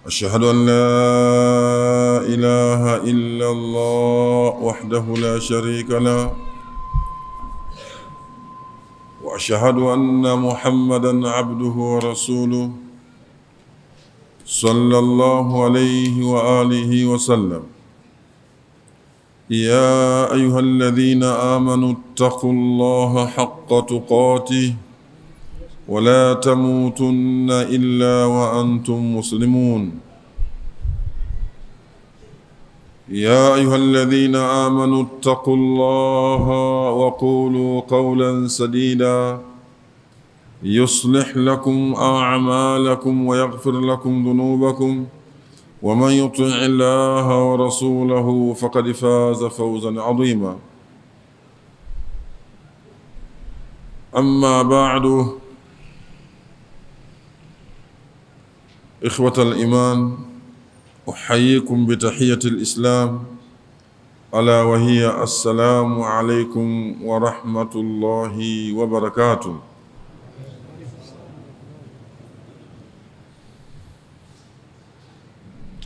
أشهد أن لا إله إلا الله وحده لا شريك له وأشهد أن محمدا عبده ورسوله صلى الله عليه وآله وسلم. يا أيها الذين آمنوا اتقوا الله حق تقاته ولا تموتن إلا وأنتم مسلمون. يا أيها الذين آمنوا اتقوا الله وقولوا قولا سديدا يصلح لكم أعمالكم ويغفر لكم ذنوبكم ومن يطع الله ورسوله فقد فاز فوزا عظيما. أما بعد، إخوة الإيمان، أحييكم بتحية الإسلام ألا وهي السلام عليكم ورحمة الله وبركاته.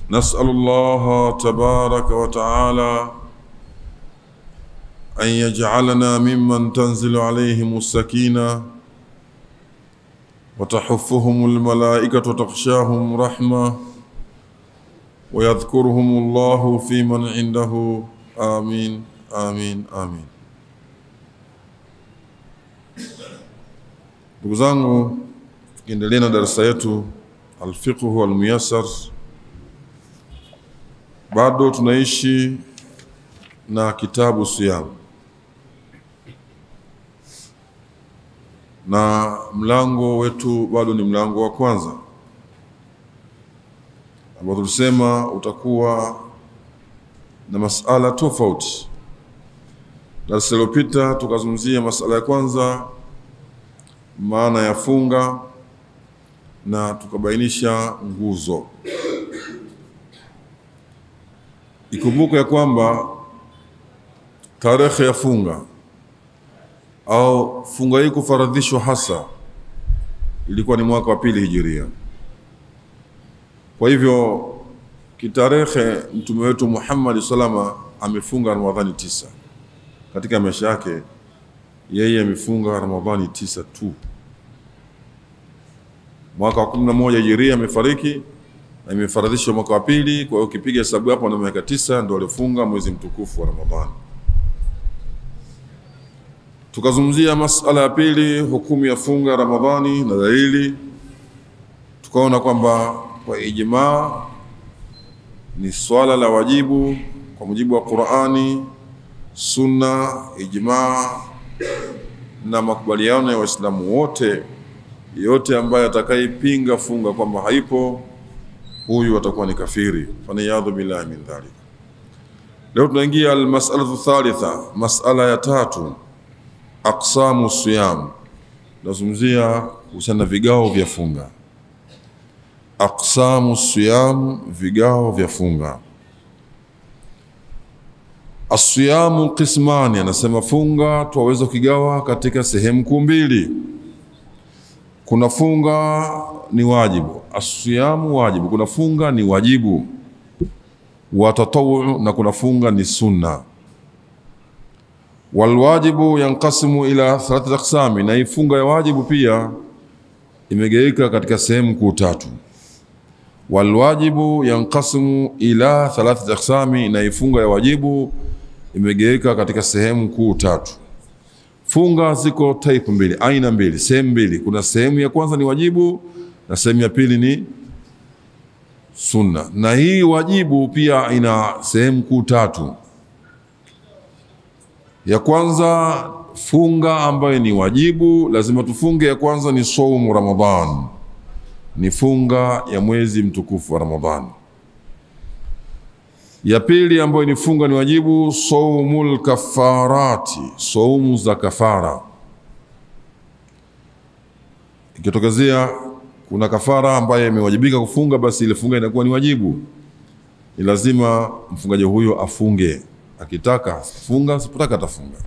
نسأل الله تبارك وتعالى أن يجعلنا ممن تنزل عليهم السكينة وتحفهم الملائكة وتغشاهم رحمة ويذكرهم الله في من عنده. آمين آمين آمين. Ndugu zangu, tukiendelea na darasa yetu Al-Fiqh wal-Muyassar, bado tunaishi na kitabu Siyam na mlango wetu bado ni mlango wa kwanza ambao tulisema utakuwa na masala tofauti. Darasa lililopita tukazungumzia masala ya kwanza, maana ya funga, na tukabainisha nguzo. Ikumbuke ya kwamba tarehe ya funga au funga hii kufaradhishwa hasa ilikuwa ni mwaka wa 2 Hijiria. Kwa hivyo kitarehe mtume wetu Muhammad salama amefunga Ramadhani 9. Katika maisha yake yeye amefunga Ramadhani 9 tu. Mwaka wa 11 Hijiria amefariki na imefaradhishwa mwaka wa 2. Kwa hiyo ukipiga hesabu hapo na miaka 9 ndio alifunga mwezi mtukufu wa Ramadhani. Tukazungumzia masala ya pili, hukumu ya funga Ramadhani na dalili. Tukaona kwamba kwa ijmaa ni swala la wajibu kwa mujibu wa Qur'ani, Sunna, ijmaa na makubaliano ya Waislamu wote. Yote ambaye atakayepinga funga kwamba haipo, huyu atakuwa ni kafiri. Faniyadhu billahi min dhalik. Leo tunaingia al-mas'alatu thalitha, mas'ala ya 3, aqsamu siyam. Nazungumzia kuhusiana na vigao vya funga. Aqsamu siyam, vigao vya funga. As-siyamu qismani, anasema funga tuwaweza kugawa katika sehemu kuu mbili. Kuna funga ni wajibu, as-siyamu wajibu. Kuna funga ni wajibu wa tatawu, na kuna funga ni sunna. Walwajibu yanqasimu ila 3 aqsami, na funga ya wajibu pia imegawika katika sehemu kuu 3. Walwajibu yanqasimu ila 3 aqsami, na funga ya wajibu imegawika katika sehemu kuu 3. Funga ziko type mbili, aina mbili, sehemu mbili. Kuna sehemu ya kwanza ni wajibu na sehemu ya pili ni sunna. Na hii wajibu pia ina sehemu kuu 3. Ya kwanza, funga ambayo ni wajibu lazima tufunge. Ya kwanza ni saumu Ramadhan, ni funga ya mwezi mtukufu wa Ramadhan. Ya pili ambayo ni funga ni wajibu, saumul kafarati, saumu za kafara. Ikitokezea kuna kafara ambaye imewajibika kufunga, basi ile funga inakuwa ni wajibu. Ni lazima mfungaji huyo afunge. Akitaka funga, asipotaka atafunga.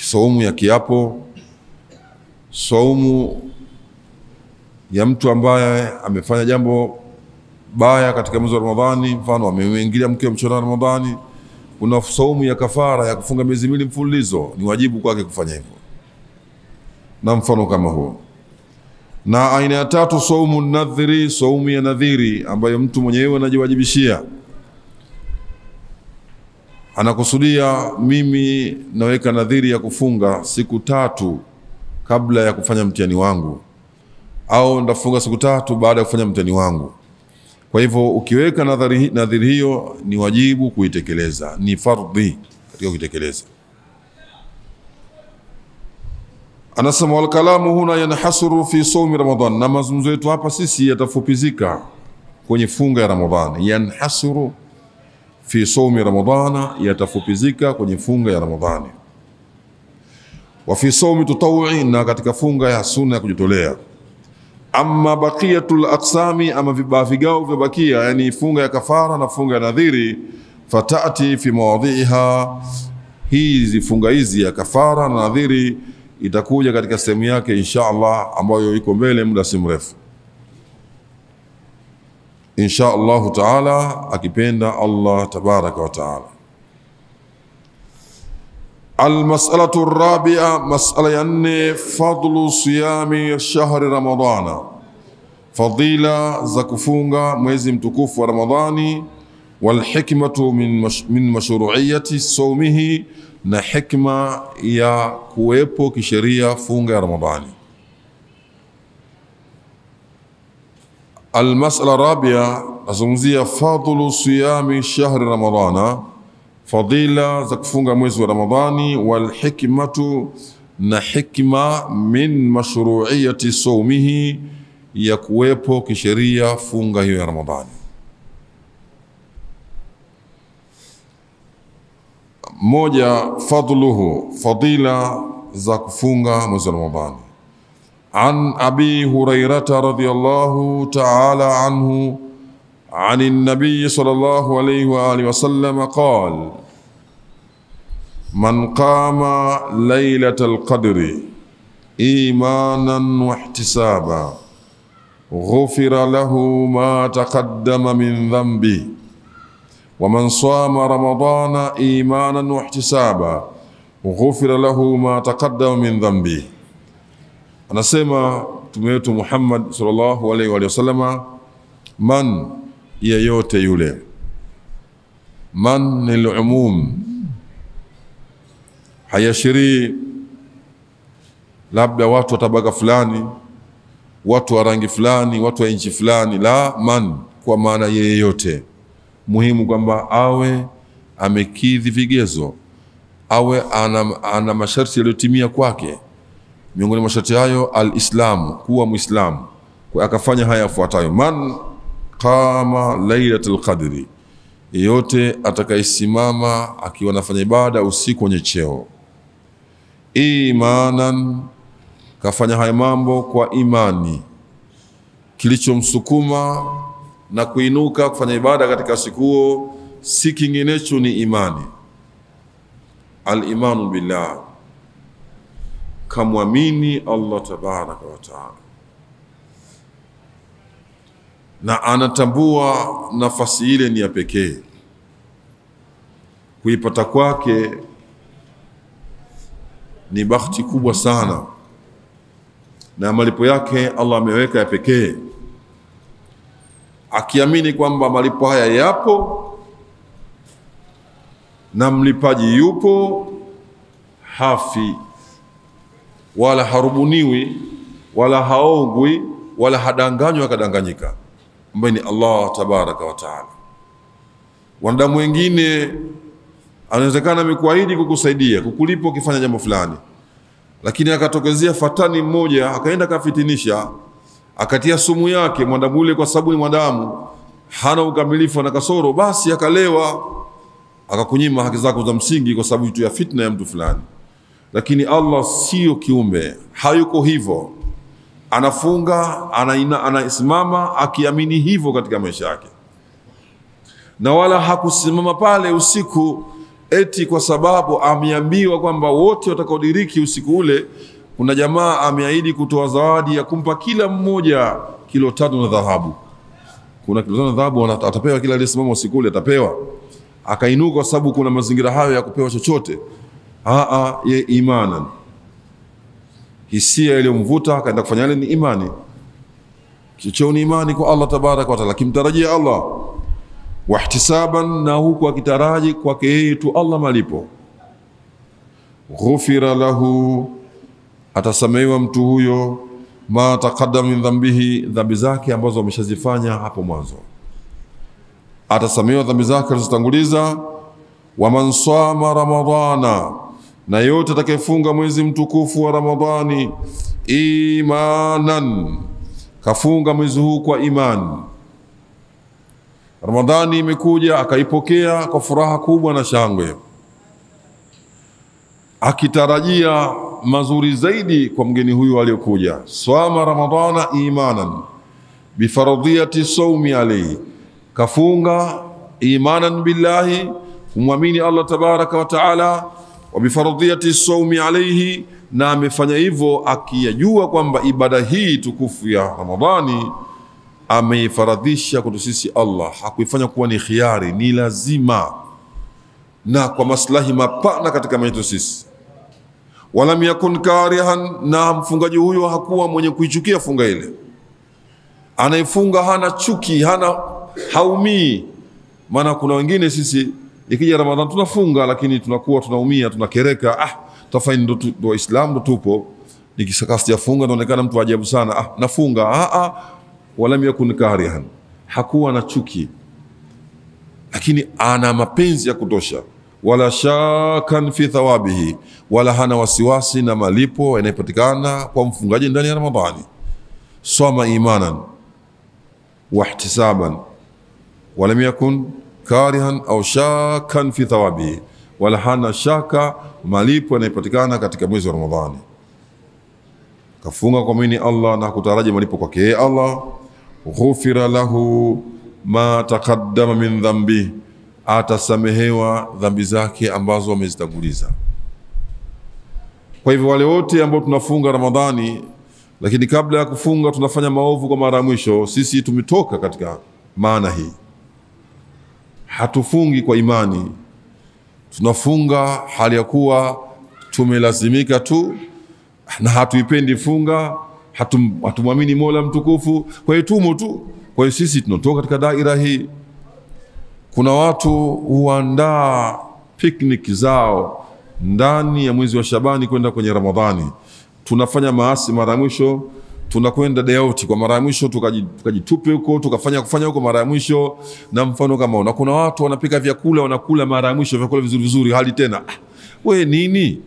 Saumu ya kiapo, saumu ya mtu ambaye amefanya jambo baya katika mwezi wa Ramadhani, mfano ameingilia mke mchana wa Ramadhani, kuna saumu ya kafara ya kufunga miezi miwili mfululizo, ni wajibu kwake kufanya hivyo, na mfano kama huo. Na aina ya tatu, saumu nadhiri, saumu ya nadhiri ambayo mtu mwenyewe anajiwajibishia, anakusudia mimi naweka nadhiri ya kufunga siku 3 kabla ya kufanya mtihani wangu, au ndafunga siku 3 baada ya kufanya mtihani wangu. Kwa hivyo ukiweka nadhiri hiyo ni wajibu kuitekeleza, ni fardhi katika kuitekeleza. Anasema wal kalamu huna yanhasuru fi sawmi Ramadhan, na mazungumzo yetu hapa sisi yatafupizika kwenye funga ya Ramadhani. Yanhasuru fi sawmi Ramadhana, yatafupizika kwenye funga ya Ramadhani. Wa fi sawmi tatawwu'i, na katika funga ya sunna ya kujitolea. Amma baqiyatul aqsami, ama vigao vya bakia, yani funga ya kafara na funga ya nadhiri, fatati fi mawadhiha, hizi funga hizi ya kafara na nadhiri itakuja katika sehemu yake insha Allah, ambayo iko mbele muda si mrefu insha Allah taala, akipenda Allah tabaraka wa taala. Almas'alatu rabi'a, mas'ala ya 4, fadlu siyami shahri Ramadhana, fadila za kufunga mwezi mtukufu wa Ramadhani. Wal hikmatu min mashru'iyyati sawmihi, na hikma ya kuwepo kisheria funga ya Ramadhani. Almas'ala rabi'a, azungumzia fadlu siyami shahri Ramadhana, fadila za kufunga mwezi wa Ramadhani. Wal hikmatu, na hikma min mashru'iyyati sawmihi, ya kuwepo kisheria funga hiyo ya Ramadhani. Moja, fadluhu, fadila za kufunga mwezi wa Ramadhani. An Abi Hurairata radhiyallahu ta'ala anhu عن النبي صلى الله عليه وآله وسلم قال: من قام ليلة القدر إيمانا واحتسابا غفر له ما تقدم من ذنبه ومن صام رمضان إيمانا واحتسابا غفر له ما تقدم من ذنبه. Anasema Mtume wetu Muhammad sallallahu alaihi wa sallama, man, yeyote yule. Man lil umum, hayashiri labda watu wa tabaka fulani, watu wa rangi fulani, watu wa nchi fulani. La, man kwa maana yeyote. Muhimu kwamba awe amekidhi vigezo, awe ana masharti yaliyotimia kwake. Miongoni mwa masharti hayo al-Islam, kuwa Muislamu. Kwa akafanya haya yafuatayo: man qama lailatul qadri, yeyote atakayesimama akiwa anafanya ibada usiku wenye cheo. Imanan, kafanya haya mambo kwa imani, kilichomsukuma na kuinuka kufanya ibada katika siku huo si kinginecho ni imani. Al-imanu billah, kamwamini Allah tabaraka wa taala, na anatambua nafasi ile ni ya pekee, kuipata kwake ni bahati kubwa sana, na malipo yake Allah ameweka ya pekee. Akiamini kwamba malipo haya yapo na mlipaji yupo, hafi wala harubuniwi wala haongwi wala hadanganywa akadanganyika, ambaye ni Allah tabaraka wa taala. Wanadamu wengine anawezekana amekuahidi kukusaidia, kukulipa ukifanya jambo fulani, lakini akatokezea fatani mmoja akaenda kafitinisha, akatia sumu yake mwanadamu ule, kwa sababu ni mwanadamu, hana ukamilifu na kasoro, basi akalewa, akakunyima haki zako za msingi kwa sababu tu ya fitna ya mtu fulani. Lakini Allah sio kiumbe, hayuko hivyo. Anafunga, anasimama akiamini hivyo katika maisha yake, na wala hakusimama pale usiku eti kwa sababu ameambiwa kwamba wote watakaodiriki usiku ule, kuna jamaa ameahidi kutoa zawadi ya kumpa kila mmoja kilo 3 na dhahabu. kuna kilo 5 dhahabu atapewa, kila aliyesimama usiku ule atapewa. Akainuka kwa sababu kuna mazingira hayo ya kupewa chochote. Ye imanan, hisia iliyomvuta akaenda kufanya ile ni imani. Kicho ni imani kwa Allah tabaraka wa taala, kimtarajia Allah. Wa ihtisaban, na huku akitaraji kwake yeye tu Allah malipo. Ghufira lahu, atasamehewa mtu huyo ma taqaddama min dhambihi, dhambi zake ambazo ameshazifanya hapo mwanzo. Atasamehewa dhambi zake alizotanguliza. Wa man sama ramadhana, na yote atakayefunga mwezi mtukufu wa Ramadhani imanan, kafunga mwezi huu kwa imani. Ramadhani imekuja akaipokea kwa furaha kubwa na shangwe, akitarajia mazuri zaidi kwa mgeni huyu aliyokuja. Swama Ramadhana imanan bifaradhiyati sawmi alayhi, kafunga imanan billahi, kumwamini Allah tabaraka wa taala, wa bifaradhiyati sawmi alayhi, na amefanya hivyo akiyajua kwamba ibada hii tukufu ya Ramadhani ameifaradhisha kwetu sisi Allah, hakuifanya kuwa ni khiari, ni lazima na kwa maslahi mapana katika maisha yetu sisi. Walam yakun karihan, na mfungaji huyo hakuwa mwenye kuichukia funga ile. Anaifunga hana chuki, haumii. Maana kuna wengine sisi ikija Ramadhan tunafunga lakini tunakuwa tunaumia, tunakereka. Tafani ndo Waislamu ndo tupo, nikisakasi ya funga naonekana mtu ajabu sana. Nafunga. Walam yakun karihan, hakuwa na chuki, lakini ana mapenzi ya kutosha. Wala shakan fi thawabihi, wala hana wasiwasi na malipo yanayopatikana kwa mfungaji ndani ya Ramadhani. Soma imanan wa ihtisaban, walam yakun karihan au shakan fi thawabihi, wala hana shaka malipo yanayopatikana katika mwezi wa Ramadhani. Kafunga kwa mini Allah na kutaraji malipo kwake Allah. Ghufira lahu ma taqaddama min dhambi, atasamehewa dhambi zake ambazo amezitanguliza. Kwa hivyo wale wote ambao tunafunga Ramadhani lakini kabla ya kufunga tunafanya maovu kwa mara ya mwisho, sisi tumetoka katika maana hii. Hatufungi kwa imani, tunafunga hali ya kuwa tumelazimika tu, na hatuipendi funga, hatumwamini Mola mtukufu, kwa hiyo tumo tu. Kwa hiyo sisi tunatoka katika daira hii. Kuna watu huandaa picnic zao ndani ya mwezi wa Shabani kwenda kwenye Ramadhani. Tunafanya maasi mara mwisho, tunakwenda day out kwa mara mwisho, tukajitupe huko, kufanya huko mara mwisho, na mfano kama una. Kuna watu wanapika vyakula wanakula mara mwisho, vyakula vizuri vizuri, hali tena. We nini?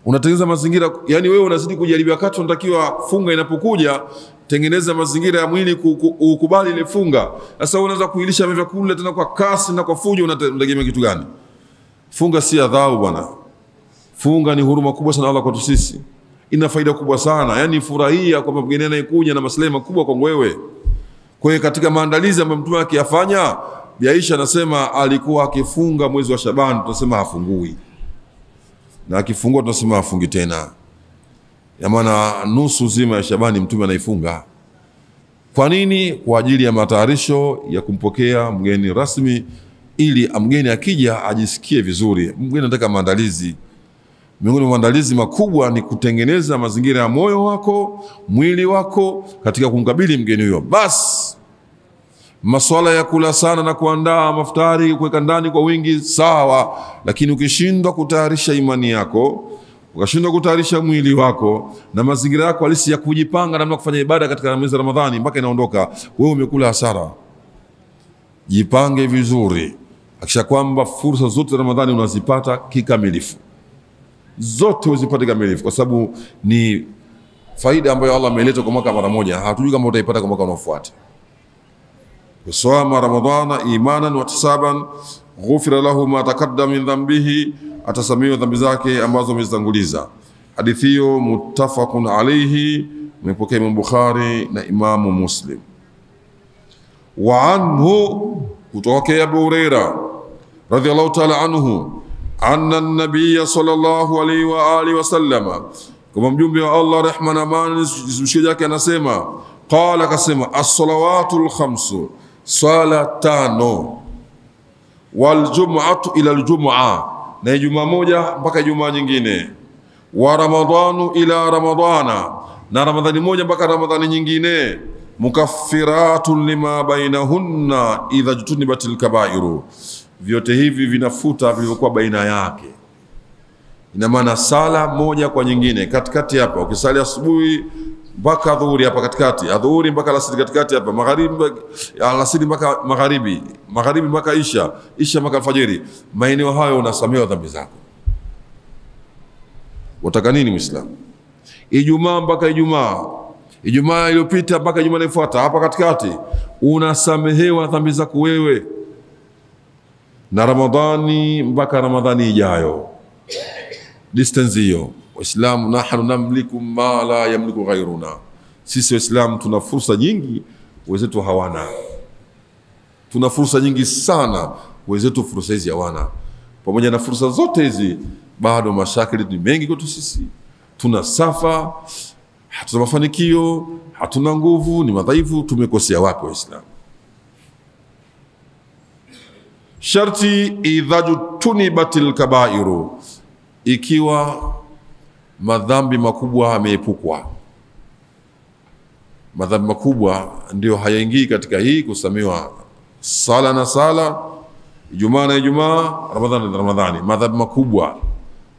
Unatengeneza mazingira, yani wewe unazidi kujaribu, wakati unatakiwa funga inapokuja tengeneza mazingira ya mwili ukubali ile funga. Sasa unaweza kuilisha vyakula tena kwa kasi na kwa fujo, unategemea kitu gani? Funga si adhabu bwana. Funga ni huruma kubwa sana Allah kwetu sisi. Ina faida kubwa sana. Yani furahia kwa mgeni anayekuja na maslahi makubwa kwa wewe. Kwa hiyo katika maandalizi ambayo Mtume akiyafanya, Aisha anasema alikuwa akifunga mwezi wa Shaban, tunasema hafungui. Na akifungua tunasema hafungi tena. Ya maana nusu zima ya Shabani Mtume anaifunga. Kwa nini? Kwa ajili ya matayarisho ya kumpokea mgeni rasmi, ili mgeni akija ajisikie vizuri. Mgeni anataka maandalizi. Miongoni mwa maandalizi makubwa ni kutengeneza mazingira ya moyo wako, mwili wako katika kumkabili mgeni huyo. Bas masuala ya kula sana na kuandaa maftari kuweka ndani kwa wingi sawa, lakini ukishindwa kutayarisha imani yako, ukashindwa kutayarisha mwili wako na mazingira yako halisi ya kujipanga namna kufanya ibada katika mwezi wa Ramadhani mpaka inaondoka, wewe umekula hasara. Jipange vizuri, hakisha kwamba fursa zote za Ramadhani unazipata kikamilifu. Zote uzipate kikamilifu, kwa sababu ni faida ambayo Allah ameleta kwa mwaka mara moja. Hatujui kama utaipata kwa mwaka unaofuata. Kusoma Ramadhana imanan wa ihtisaban, ghufira lahu ma taqaddama min dhanbihi, atasamehewa dhambi zake ambazo amezitanguliza. Hadithi hiyo muttafaqun alayhi, imepokea Imam Bukhari na Imam Muslim. Wa anhu, kutoka Abu Hurairah radhiyallahu ta'ala anhu, anna an-nabiy sallallahu alayhi wa alihi wa sallama, kama mjumbe wa Allah rehma na amani zimshikie yake, anasema Qala, kasema as-salawatul khamsu, swala tano, wal jum'atu ila al-jum'a, na Ijumaa moja mpaka Ijumaa nyingine, wa ramadhanu ila ramadhana, na Ramadhani moja mpaka Ramadhani nyingine, mukaffiratun lima bainahunna idha jutunibatil kabairu, vyote hivi vinafuta vilivyokuwa baina yake. Ina maana sala moja kwa nyingine katikati hapa, ukisali asubuhi mpaka dhuhuri hapa katikati, adhuhuri mpaka alasiri katikati hapa, magharibi alasiri mpaka magharibi, magharibi mpaka isha, isha mpaka alfajiri, maeneo hayo unasamehewa dhambi zako. Wataka nini Muislamu? Ijumaa mpaka Ijumaa, Ijumaa iliyopita mpaka Ijumaa inayofuata, hapa katikati unasamehewa dhambi zako wewe, na Ramadhani mpaka Ramadhani ijayo, distance hiyo. Waislamu, nahnu namliku ma la yamliku ghayruna, sisi Waislamu tuna fursa nyingi wenzetu hawana. Tuna fursa nyingi sana wenzetu fursa hizi hawana. Pamoja na fursa zote hizi, bado mashakili ni mengi kwetu sisi. Tuna safa, hatuna mafanikio, hatuna nguvu, ni madhaifu. Tumekosea wapi Waislamu? Sharti idhajutunibatil kabairu, ikiwa madhambi makubwa yameepukwa. Madhambi makubwa ndio hayaingii katika hii kusamehewa sala na sala, Ijumaa na Ijumaa, Ramadhani na Ramadhani. Madhambi makubwa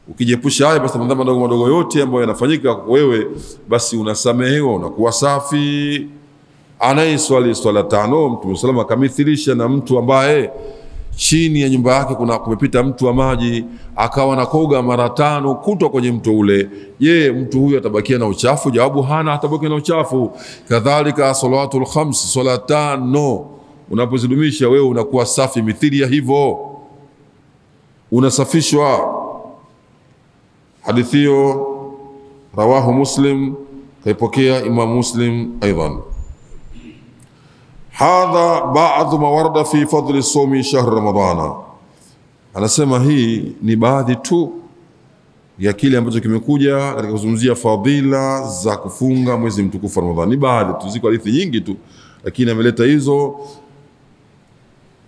ukijiepusha haya, basi madhambi madogo madogo yote ambayo yanafanyika kwa wewe, basi unasamehewa, unakuwa safi. Anayeswali swala tano, Mtume sallallahu akamithilisha na mtu ambaye chini ya nyumba yake kumepita mtu wa maji, akawa nakoga mara 5 kutwa kwenye mto ule. Je, mtu huyu atabakia na uchafu? Jawabu, hana, atabakia na uchafu. Kadhalika salawatul khams, swala 5 unapozidumisha wewe unakuwa safi mithili ya hivyo, unasafishwa. Hadithi hiyo rawahu Muslim, kaipokea Imam Muslim aidan. Hadha ba'dhu ma warada fi fadli sawmi shahr Ramadhana, anasema hii ni baadhi tu ya kile ambacho kimekuja katika kuzungumzia fadhila za kufunga mwezi mtukufu wa Ramadhani. Ni baadhi tu, ziko hadithi nyingi tu, lakini ameleta hizo,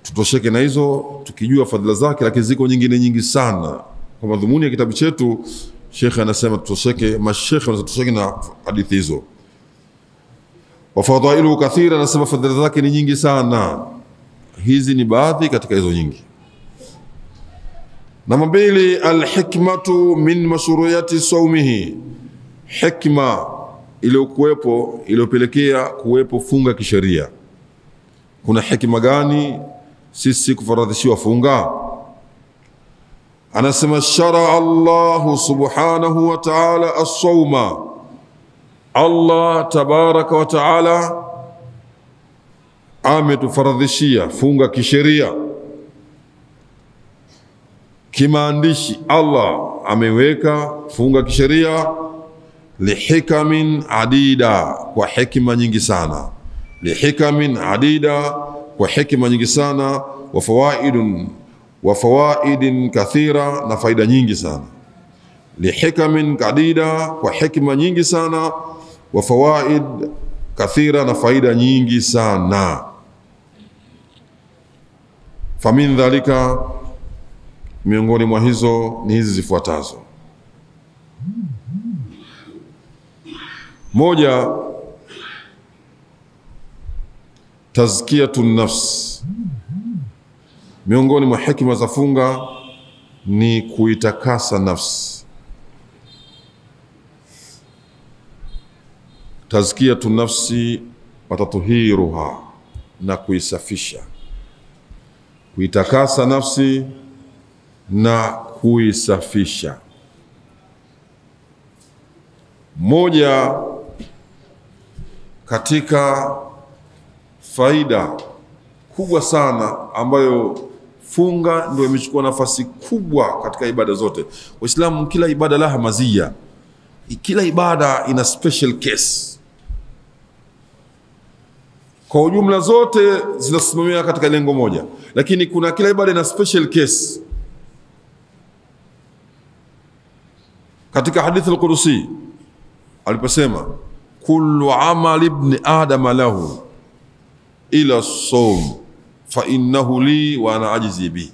tutosheke na hizo tukijua fadhila zake, lakini ziko nyingine nyingi sana. Kwa madhumuni ya kitabu chetu, Sheikh anasema tutosheke, mashekhe wanatosheke na hadithi hizo. Wa fadailu kathira, anasema fadhila zake ni nyingi sana. Hizi ni baadhi katika hizo nyingi. Namba 2, alhikmatu min mashruiyati sawmihi, hikma iliyokuwepo iliyopelekea kuwepo funga kisheria. Kuna hikma gani sisi kufaradhishiwa funga? Anasema shara Allahu subhanahu wa ta'ala as-sawma, Allah tabaraka wa ta'ala ametufaradhishia funga kisheria. Kimaandishi Allah ameweka funga kisheria, lihikamin adida, kwa hikma nyingi sana. Lihikamin adida, kwa hikma nyingi sana. Wa fawaidin kathira, na faida nyingi sana. Lihikamin adida, kwa hikma nyingi sana. Wa fawaid kathira, na faida nyingi sana. Famin dhalika, miongoni mwa hizo ni hizi zifuatazo. 1, tazkiyatun nafs. Miongoni mwa hekima za funga ni kuitakasa nafsi. Tazkiyatun nafsi wa tatuhiruha, na kuisafisha, kuitakasa nafsi na kuisafisha. Moja katika faida kubwa sana ambayo funga ndio imechukua nafasi kubwa katika ibada zote. Waislamu, kila ibada laha mazia, kila ibada ina special case. Kwa ujumla zote zinasimamia katika lengo moja, lakini kuna kila ibada ina special case. Katika hadithi al-Qudusi aliposema kullu amali ibn adam lahu ila as-sawm fa innahu li wa ana ajizi bi,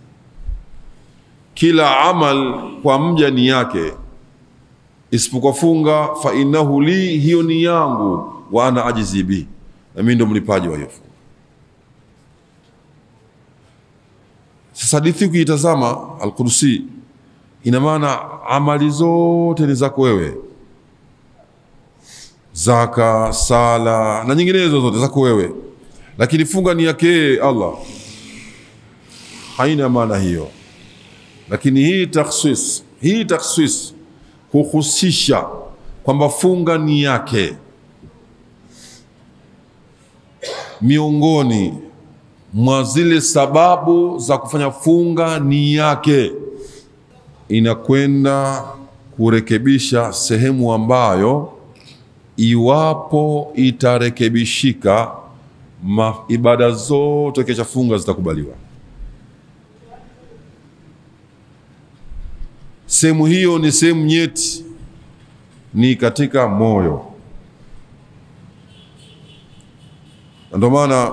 kila amal kwa mja ni yake isipokuwa funga. Fa innahu li, hiyo ni yangu, wa ana ajizi bi, na mimi ndo mlipaji wa hiyo funga. Sasa hadithi ukitazama al-Qudsi, ina maana amali zote ni zako wewe, zaka, sala na nyinginezo zote zako wewe, lakini funga ni yake Allah. Haina maana hiyo. Lakini hii takhsis kuhusisha kwamba funga ni yake, miongoni mwa zile sababu za kufanya funga ni yake, inakwenda kurekebisha sehemu ambayo iwapo itarekebishika ibada zote kisha funga zitakubaliwa. Sehemu hiyo ni sehemu nyeti, ni katika moyo. Ndio maana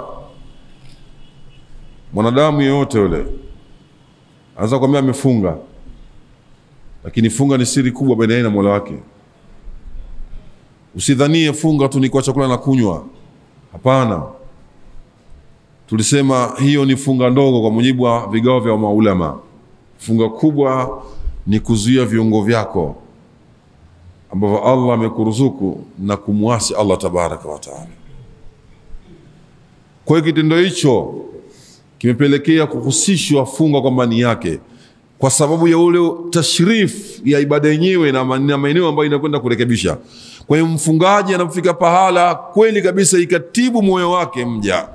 mwanadamu yeyote yule anaweza kuambia amefunga, lakini funga ni siri kubwa baina yake na Mola wake. Usidhanie funga tu ni kwa chakula na kunywa. Hapana. Tulisema hiyo ni funga ndogo kwa mujibu wa vigao vya maulama. Funga kubwa ni kuzuia viungo vyako ambavyo Allah amekuruzuku na kumwasi Allah tabaraka wa taala. Kwa hiyo kitendo hicho kimepelekea kuhusishwa funga kwamba ni yake, kwa sababu ya ule tashrif ya ibada yenyewe na maeneo ambayo inakwenda kurekebisha. Kwa hiyo mfungaji anapofika pahala kweli kabisa ikatibu moyo wake mja,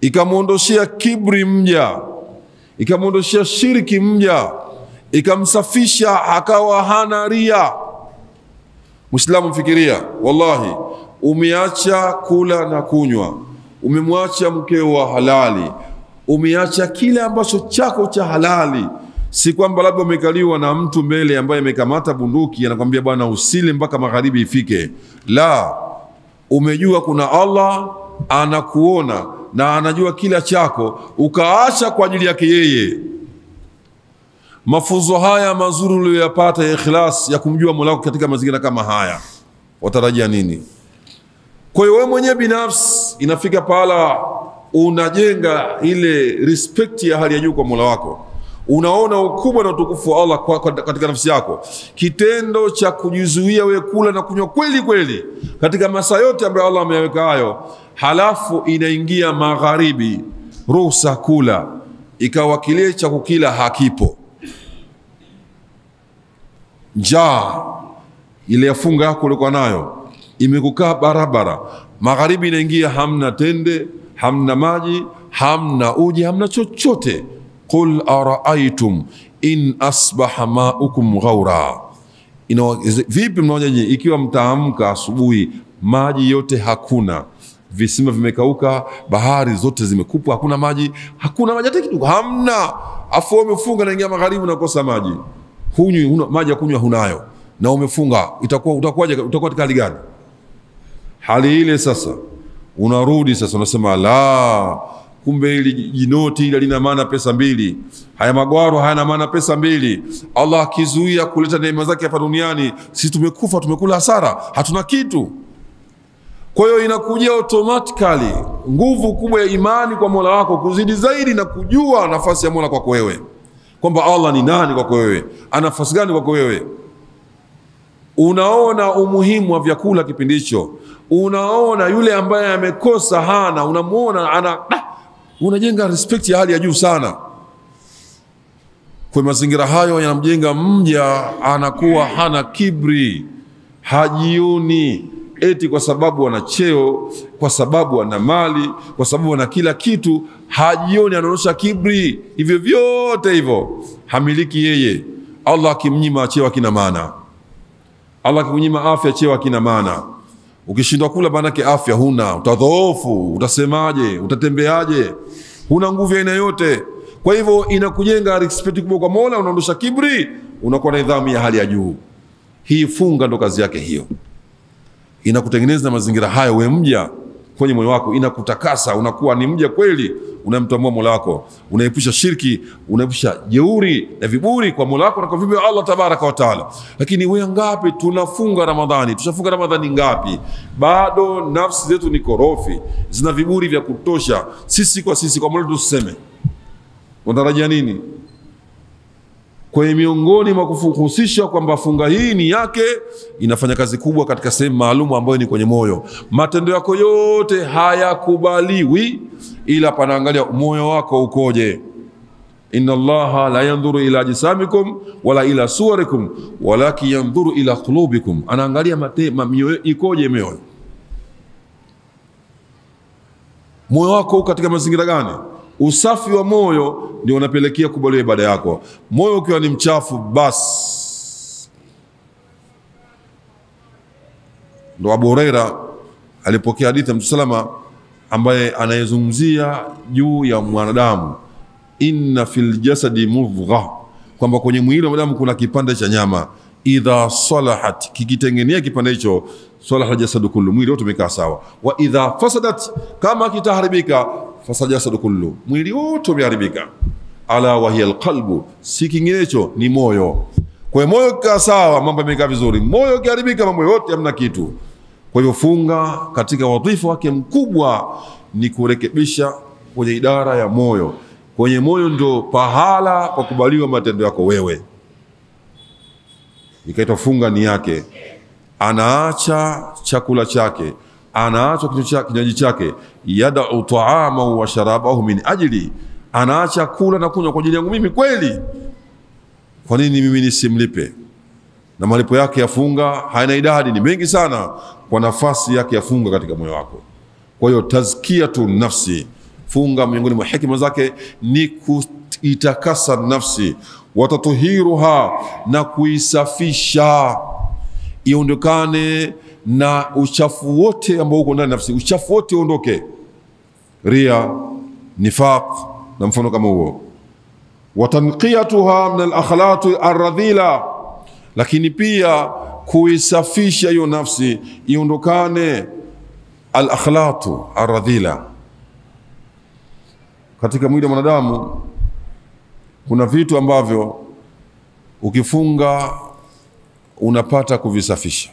ikamuondoshia kibri mja, ikamuondoshia shirki mja, ikamsafisha akawa hana ria. Muislamu mfikiria, wallahi umeacha kula na kunywa, umemwacha mkeo wa halali, umeacha kile ambacho chako cha halali. Si kwamba labda umekaliwa na mtu mbele ambaye amekamata bunduki anakuambia bwana usile mpaka magharibi ifike. La, umejua kuna Allah anakuona na anajua kila chako, ukaacha kwa ajili yake yeye. Mafunzo haya mazuri uliyoyapata ya ikhlas ya kumjua Mola wako katika mazingira kama haya, watarajia nini? Kwa hiyo wewe mwenyewe binafsi inafika pahala unajenga ile respect ya hali ya juu kwa Mola wako. Unaona ukubwa na utukufu wa Allah katika nafsi yako. Kitendo cha kujizuia wewe kula na kunywa kweli kweli katika masaa yote ambayo Allah ameyaweka hayo, halafu inaingia magharibi ruhusa kula, ikawa kile cha kukila hakipo, njaa ile yafunga yako ulikuwa nayo imekukaa barabara, magharibi inaingia hamna tende, hamna maji, hamna uji, hamna chochote. Qul araaitum in asbaha maukum ghaura, vipi mnaonaje ikiwa mtaamka asubuhi maji yote hakuna, visima vimekauka, bahari zote zimekupwa, hakuna maji hata kitu, hamna, afu umefunga na ingia magharibi unakosa maji, maji ya kunywa hunayo na umefunga, utakuwa katika hali gani? Hali ile sasa unarudi sasa unasema la, kumbe ili jinoti ile lina maana pesa mbili, haya magwaro hayana maana pesa mbili. Allah akizuia kuleta neema zake hapa duniani, sisi tumekufa, tumekula hasara, hatuna kitu. Kwa hiyo inakuja automatically nguvu kubwa ya imani kwa Mola wako kuzidi zaidi na kujua nafasi ya Mola kwako wewe, kwamba Allah ni nani kwako wewe, ana nafasi gani kwako wewe. Unaona umuhimu wa vyakula kipindi hicho, unaona yule ambaye amekosa hana, unamuona unajenga respect ya hali ya juu sana. Kwa mazingira hayo yanamjenga mja anakuwa hana kibri, hajioni eti kwa sababu ana cheo, kwa sababu ana mali, kwa sababu ana kila kitu, hajioni anaonyesha kibri. Hivyo vyote hivyo hamiliki yeye. Allah akimnyima cheo hakina maana, Allah akikunyima afya cheo hakina maana. Ukishindwa kula manake afya huna, utadhoofu, utasemaje, utatembeaje, huna nguvu ya aina yote. Kwa hivyo inakujenga respect kubwa kwa Mola, unaondosha kibri, unakuwa na nidhamu ya hali ya juu. Hii funga ndo kazi yake hiyo. inakutengeneza mazingira haya wewe mja kwenye moyo wako, inakutakasa, unakuwa ni mja kweli, unamtambua Mola wako, unaepusha shirki, unaepusha jeuri na viburi kwa Mola wako na kwa vipi Allah tabaraka wa taala. Lakini wewe ngapi tunafunga Ramadhani, tushafunga Ramadhani ngapi, bado nafsi zetu ni korofi, zina viburi vya kutosha. Sisi kwa Mola tuseme, unatarajia nini? Kwa miongoni mwa kuhusisha kwamba funga hii ni yake, inafanya kazi kubwa katika sehemu maalum ambayo ni kwenye moyo. Matendo yako yote hayakubaliwi ila panaangalia moyo wako ukoje. Inna Allaha la yanzuru ila ajsamikum wala ila suwarikum walakin yanzuru ila qulubikum. Anaangalia mioyo ikoje. Moyo wako katika mazingira gani? Usafi wa moyo ndio unapelekea kubaliwa ibada yako. Moyo ukiwa ni mchafu, basi ndo Abu Huraira alipokea hadithi ya Mtume salama ambaye anayezungumzia juu ya mwanadamu, inna fil jasadi mudghah, kwamba kwenye mwili wa mwanadamu kuna kipande cha nyama, idha salahat, kikitengenea kipande hicho, salaha jasadu kullu, mwili wote umekaa sawa. Wa idha fasadat, kama kitaharibika, fasada jasadu kullu, mwili wote umeharibika. Ala wa hiya alqalbu, si kinginecho ni moyo. Kwa moyo ukikaa sawa, mambo yamekaa vizuri. Moyo ukiharibika, mambo yote hamna kitu. Kwa hivyo funga katika wadhifa wake mkubwa ni kurekebisha kwenye idara ya moyo. Kwenye moyo ndio pahala pa kubaliwa matendo yako wewe. Ikaitwa funga ni yake. Anaacha chakula chake, anaacha kinywaji chake, yada'u ta'ama wa sharabahu min ajli, anaacha kula na kunywa kwa ajili yangu mimi. Kweli, kwa nini mimi nisimlipe? Na malipo yake ya funga haina idadi, ni mengi sana kwa nafasi yake ya funga katika moyo wako. Kwa hiyo tazkiyatu nafsi, funga miongoni mwa hikima zake ni kuitakasa nafsi, watatuhiruha, na kuisafisha iondokane na uchafu wote ambao uko ndani nafsi. Uchafu wote uondoke, ria, nifaq na mfano kama huo. Watanqiyatuha min al-akhlaq ar-radhila, lakini pia kuisafisha hiyo nafsi iondokane al-akhlaq ar-radhila. Katika mwili wa mwanadamu kuna vitu ambavyo ukifunga unapata kuvisafisha.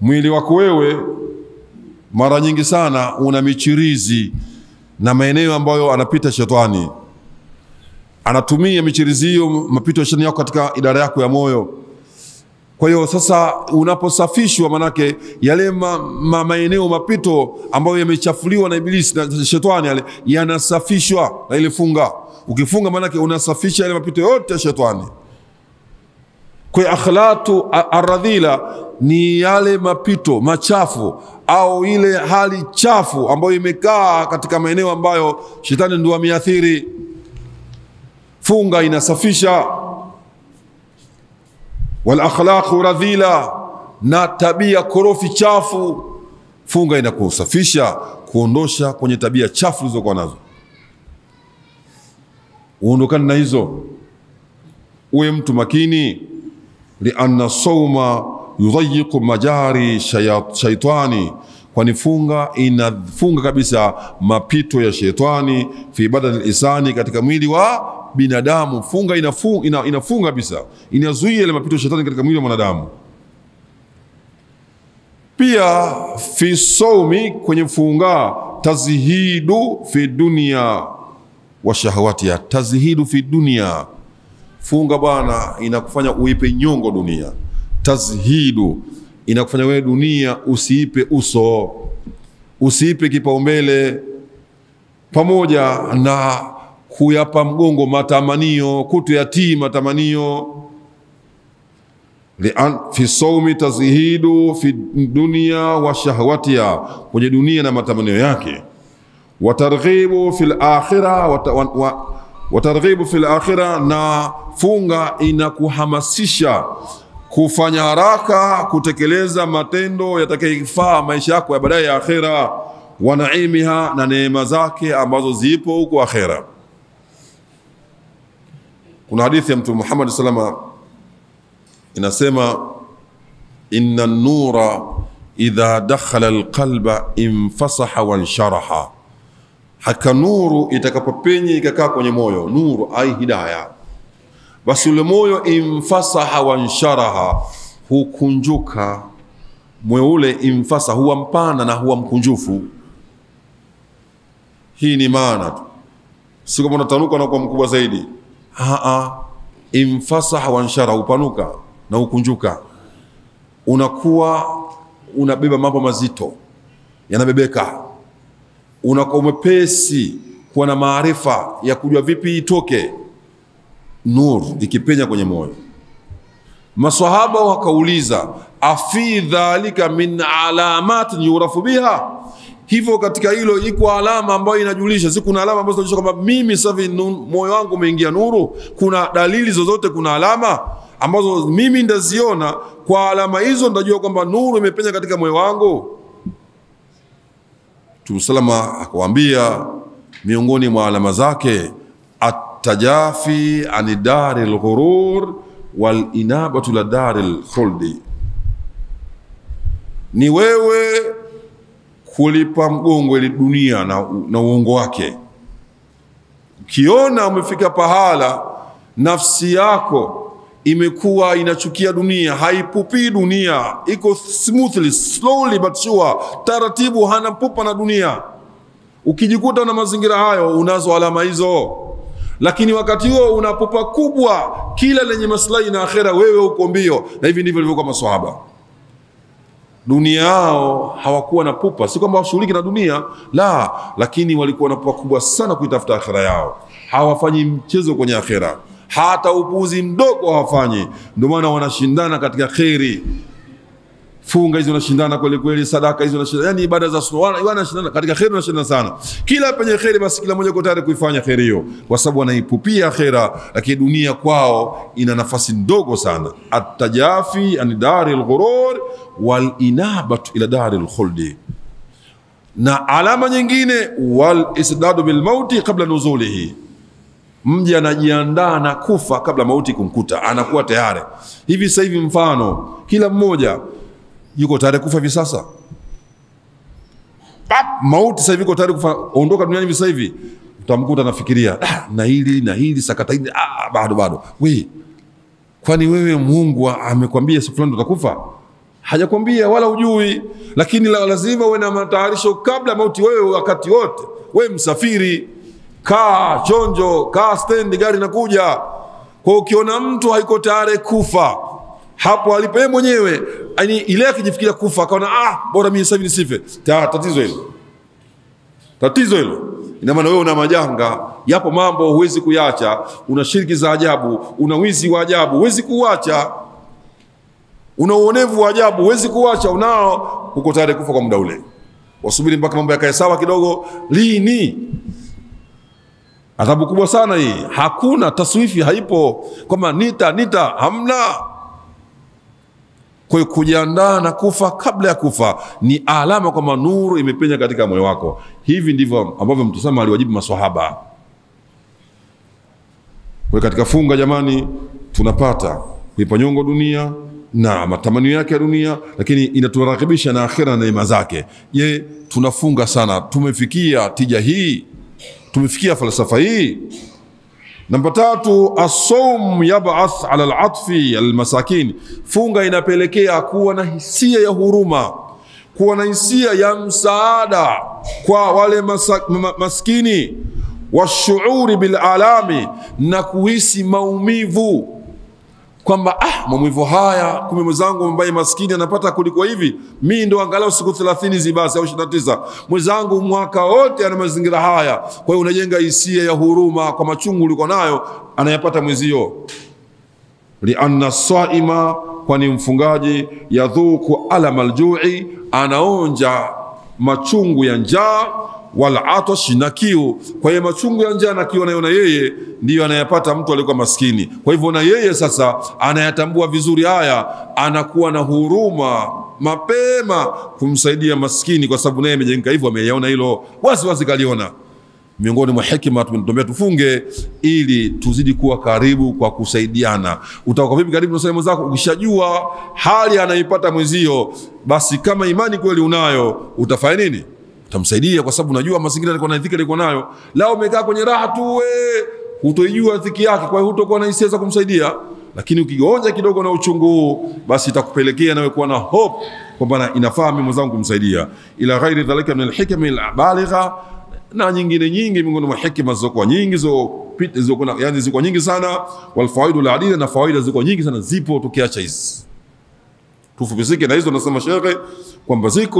Mwili wako wewe mara nyingi sana una michirizi na maeneo ambayo anapita shetani. Anatumia michirizi hiyo, mapito ya shetani yako katika idara yako ya moyo. Kwa hiyo sasa unaposafishwa, manake yale maeneo mapito ambayo yamechafuliwa na ibilisi na shetani, yale yanasafishwa na ile funga. Ukifunga manake unasafisha yale mapito yote ya shetani. Kwa akhlatu ar-radhila ni yale mapito machafu au ile hali chafu ambayo imekaa katika maeneo ambayo shetani ndio ameathiri. Funga inasafisha. Wal akhlaqu radhila, na tabia korofi chafu, funga inakusafisha, kuondosha kwenye tabia chafu ulizokuwa nazo. Uondokane na hizo, uwe mtu makini. Lianna sawma yudayyiqu majari shaitani, kwani funga inafunga kabisa mapito ya shetani fi badani al-insani, katika mwili wa binadamu. Funga inafunga kabisa, inazuia ile mapito ya shetani katika mwili wa mwanadamu. Pia fi sawmi, kwenye funga, tazhidu fi dunya wa shahawatiha. Tazhidu fi dunya, funga bwana inakufanya uipe nyongo dunia. Tazhidu inakufanya wewe dunia usiipe uso, usiipe kipaumbele, pamoja na kuyapa mgongo matamanio, kutoyatii matamanio. Fi sawmi tazhidu fi dunya wa shahawatiha, kwenye dunia na matamanio yake. Watarghibu fil akhirah, watarghibu fil akhirah, na funga inakuhamasisha kufanya haraka kutekeleza matendo yatakayofaa maisha yako ya baadaye ya akhera. Wa naimiha, na neema zake ambazo zipo huko akhera. Kuna hadithi ya Mtume Muhammad sallallahu alaihi wasallam inasema, inna an-nura idha dakhala al-qalba infasaha wa insharaha, haka nuru itakapopenya ikakaa kwenye moyo, nuru ai hidayah, basi ule moyo infasaha wa insharaha, hukunjuka moyo ule. Infasa huwa mpana na huwa mkunjufu. Hii ni maana tu, si kama unatanuka na kuwa mkubwa zaidi. Infasaha wa insharaha, upanuka na ukunjuka, unakuwa unabeba mambo mazito yanabebeka, unakuwa mwepesi, kuwa na maarifa ya kujua vipi itoke. Nur ikipenya kwenye moyo. Maswahaba wakauliza, afi dhalika min alamatin yurafu biha, hivyo katika hilo iko alama ambayo inajulisha? Si kuna alama ambazo zinajulisha kwamba mimi sasa moyo wangu umeingia nuru? Kuna dalili zozote, kuna alama ambazo mimi ndaziona, kwa alama hizo ndajua kwamba nuru imepenya katika moyo wangu? Mtume salama akawaambia miongoni mwa alama zake, at-tajafi an daril ghurur wal inabatu la daril khuldi, ni wewe kulipa mgongo ile dunia na uongo wake. Ukiona umefika pahala nafsi yako imekuwa inachukia dunia, haipupii dunia, iko smoothly, slowly but sure, taratibu, hana pupa na dunia, ukijikuta na mazingira hayo, unazo alama hizo. Lakini wakati huo unapupa kubwa, kila lenye maslahi na akhera, wewe uko mbio. Na hivi ndivyo ilivyokuwa maswahaba. Dunia yao hawakuwa na pupa, si kwamba washughuliki na dunia, la, lakini walikuwa na pupa kubwa sana kuitafuta akhera yao. Hawafanyi mchezo kwenye akhera, hata upuzi mdogo hawafanyi. Ndio maana wanashindana katika khairi. Funga hizo wanashindana kweli kweli, sadaka hizo wanashindana, yani ibada za sunna wanashindana katika khairi, wanashindana sana. Kila penye khairi, basi kila mmoja yuko tayari kuifanya khairi hiyo, kwa sababu wanaipupia akhera, lakini dunia kwao ina nafasi ndogo sana. At-tajafi an daril ghurur wal inabatu ila daril khuldi. Na alama nyingine, wal isdadu bil mauti qabla nuzulihi, mja anajiandaa na kufa kabla mauti kumkuta, anakuwa tayari. Hivi sasa hivi mfano, kila mmoja yuko tayari kufa hivi sasa. Mauti sasa hivi yuko tayari kufa, ondoka duniani hivi sasa hivi, utamkuta anafikiria na hili sakata hili, bado. Wewe kwani wewe Mungu amekwambia siku fulani utakufa? Hajakwambia wala ujui, lakini lazima uwe na matayarisho kabla mauti. Wewe wakati wote, wewe msafiri, kaa chonjo, kaa stendi, gari nakuja. Kwa ukiona mtu haiko tayari kufa, hapo alipo yeye mwenyewe, yani ile akijifikiria kufa, akaona bora mimi sasa hivi nisife, tatizo hilo. Ina maana wewe una majanga, yapo mambo huwezi kuyacha, una shirki za ajabu, una wizi wa ajabu, huwezi kuacha, una uonevu wa ajabu, huwezi kuacha, unao, uko tayari kufa kwa muda ule. Wasubiri mpaka mambo yakae sawa kidogo. Lini? Adhabu kubwa sana hii. Hakuna taswifi, haipo kwamba nita hamna. Kwa hiyo kujiandaa na kufa kabla ya kufa ni alama kwamba nuru imepenya katika moyo wako. Hivi ndivyo ambavyo mtusema aliwajibu maswahaba. Kwa katika funga, jamani, tunapata kuipa nyongo dunia na matamanio yake ya dunia, lakini inaturakibisha na akhira na neema zake. Je, tunafunga sana, tumefikia tija hii? Tumefikia falsafa hii? Namba 3, as-sawm yab'ath 'ala al-'atfi al-masakin. Funga inapelekea kuwa na hisia ya huruma, kuwa na hisia ya msaada kwa wale maskini, washuuri bil alami, na kuhisi maumivu kwamba maumivu haya, kumbe mwenzangu ambaye maskini anapata kuliko hivi, mimi ndo angalau siku 30 zibasi au 29, mwenzangu mwaka wote ana mazingira haya. Kwa hiyo unajenga hisia ya huruma kwa machungu uliko nayo anayapata mwezio. Lianna saima, kwani mfungaji, yadhuku alama aljui, anaonja machungu ya njaa, wal atash, na kiu. Kwa hiyo machungu ya njaa na kiu anayona yeye ndiyo anayapata mtu aliyekuwa maskini. Kwa hivyo na yeye sasa anayatambua vizuri haya, anakuwa na huruma mapema kumsaidia maskini, kwa sababu naye amejenga hivyo, ameyaona hilo wazi kaliona. miongoni mwa hekima tumetuambia tufunge ili tuzidi kuwa karibu kwa kusaidiana. Utakuwa vipi karibu na sehemu zako? Ukishajua hali anaipata mwenzio, basi kama imani kweli unayo, utafanya nini? Utamsaidia, kwa sababu unajua mazingira alikuwa na dhiki alikuwa nayo. Lao umekaa kwenye raha tu, hutojua dhiki yake, kwa hiyo hutokuwa na hisia za kumsaidia. Lakini ukigonja kidogo na uchungu, basi itakupelekea nawe kuwa na hope kwamba inafaa mimi mwenzangu kumsaidia. Ila ghairi dhalika min alhikami albaligha, na nyingine nyingi miongoni mwa hekima zilizokuwa nyingi yani ziko nyingi sana. Wal fawaidu aladida, na fawaida ziko nyingi sana, zipo tukiacha hizi. Tufupisike na hizo, nasema shekhe kwamba ziko